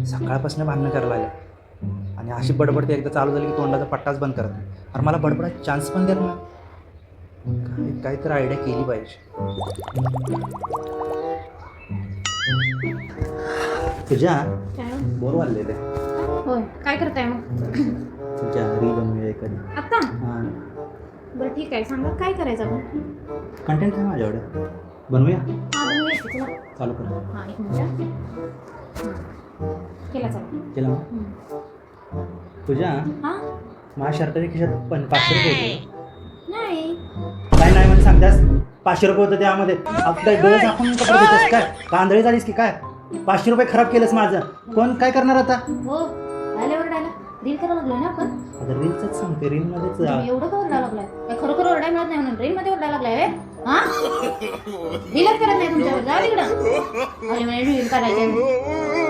सकाळपासून भांडणं करायला लागल्या आणि अशी बडबडते एकदा चालू झाली की तोंडाचा पट्टाच बंद करत नाही. अरे मला बडबडायचा चान्स पण देत ना. काय तर आयडिया केली पाहिजे. तुझ्या काय बोर वाढलेले होय काय करताय मग तुझ्या रील बनवूया एखादी. आता हां बरं ठीक आहे सांगा काय करायचं आपण कंटेंट आहे माझ्याकडे, बनवूया. हा बनवूया की, चला चालू कर. हां एक मिनिट केला चला केलं मग तुझ्या हां माझ्या शर्टाच्या खिशात पण 500 रुपये होते. नाही काय नाही म्हणजे सांगतास 500 रुपये होतं त्यामध्ये. आपल्या डोळे झाकून कपडे घेतोस काय? कांदळी झालीस की काय? 500 रुपये खराब केलंस माझं. कोण काय करणार आता? हो डायला रील करायला लागलोय ना आपण आता रीलच सांगते, रीलमध्येच तुम्ही एवढं का ओरडायला लागलाय काय खरोखर ओरडाय मिळत नाही म्हणून रीलमध्ये ओरडायला लागलाय हां रीलच करत नाही तुमच्यावर जा तिकडं रील करायचं